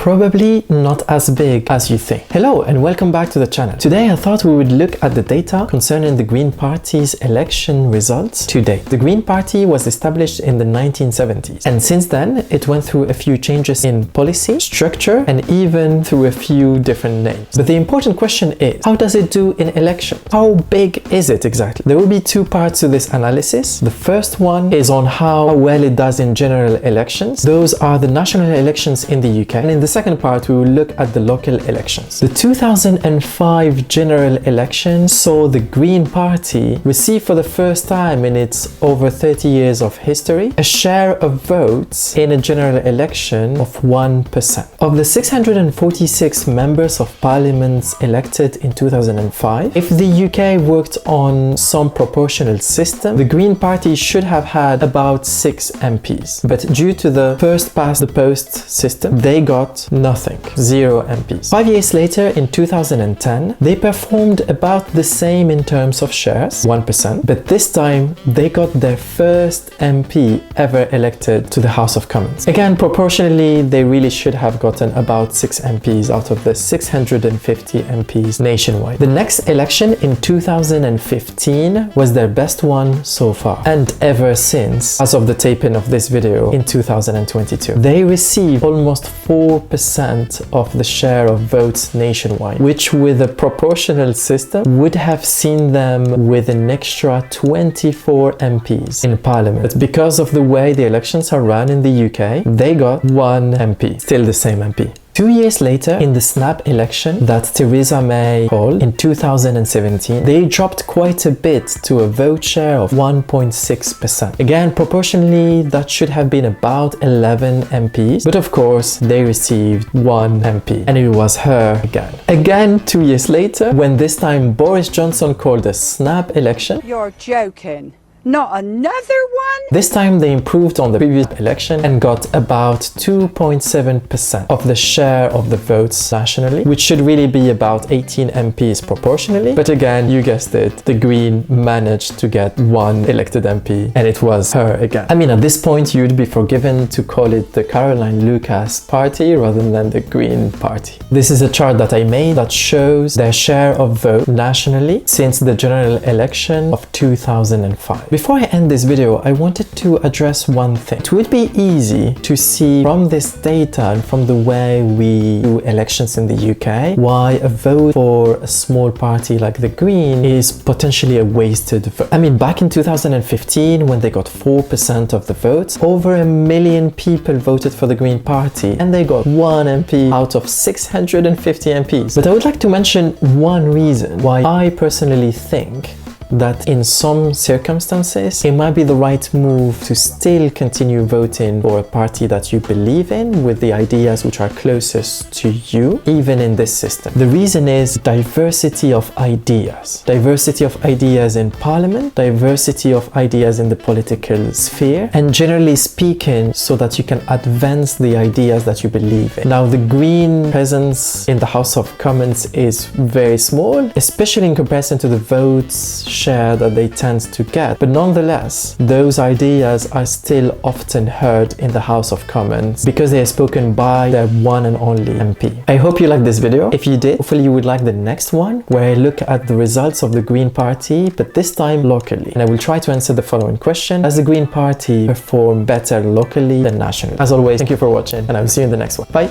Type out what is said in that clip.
probably not as big as you think. Hello and welcome back to the channel. Today I thought we would look at the data concerning the Green Party's election results to date. The Green Party was established in the 1970s, and since then it went through a few changes in policy, structure, and even through a few different names. But the important question is, how does it do in elections? How big is it exactly? There will be two parts to this analysis. The first one is on how well it does in general elections. Those are the national elections in the UK. And in the second part, we will look at the local elections. The 2005 general election saw the Green Party receive for the first time in its over 30 years of history a share of votes in a general election of 1%. Of the 646 members of parliament elected in 2005, if the UK worked on some proportional system, the Green Party should have had about 6 MPs. But due to the first past the post system, they got nothing, 0 MPs. 5 years later, in 2010, they performed about the same in terms of shares, 1%, but this time they got their first MP ever elected to the House of Commons. Again, proportionally, they really should have gotten about 6 MPs out of the 650 MPs nationwide. The next election in 2015 was their best one so far, and ever since, as of the taping of this video in 2022. They received almost 4% of the share of votes nationwide, which with a proportional system would have seen them with an extra 24 MPs in parliament. But because of the way the elections are run in the UK, they got 1 MP, still the same MP. 2 years later, in the snap election that Theresa May called in 2017, they dropped quite a bit to a vote share of 1.6%. Again, proportionally, that should have been about 11 MPs, but of course, they received 1 MP, and it was her again. Again, 2 years later, when this time Boris Johnson called a snap election. You're joking. Not another one? This time they improved on the previous election and got about 2.7% of the share of the votes nationally, which should really be about 18 MPs proportionally. But again, you guessed it, the Green managed to get 1 elected MP, and it was her again. I mean, at this point, you'd be forgiven to call it the Caroline Lucas Party rather than the Green Party. This is a chart that I made that shows their share of vote nationally since the general election of 2005. Before I end this video, I wanted to address one thing. It would be easy to see from this data and from the way we do elections in the UK why a vote for a small party like the Green is potentially a wasted vote. I mean, back in 2015, when they got 4% of the votes, over 1 million people voted for the Green Party and they got 1 MP out of 650 MPs. But I would like to mention one reason why I personally think that in some circumstances it might be the right move to still continue voting for a party that you believe in with the ideas which are closest to you, even in this system. The reason is diversity of ideas. Diversity of ideas in parliament, diversity of ideas in the political sphere, and generally speaking, so that you can advance the ideas that you believe in. Now, the Green presence in the House of Commons is very small, especially in comparison to the votes share that they tend to get, but nonetheless those ideas are still often heard in the House of Commons because they are spoken by their one and only MP. I hope you liked this video. If you did, hopefully you would like the next one where I look at the results of the Green Party, but this time locally, and I will try to answer the following question: does the Green Party perform better locally than nationally? As always, thank you for watching, and I will see you in the next one. Bye.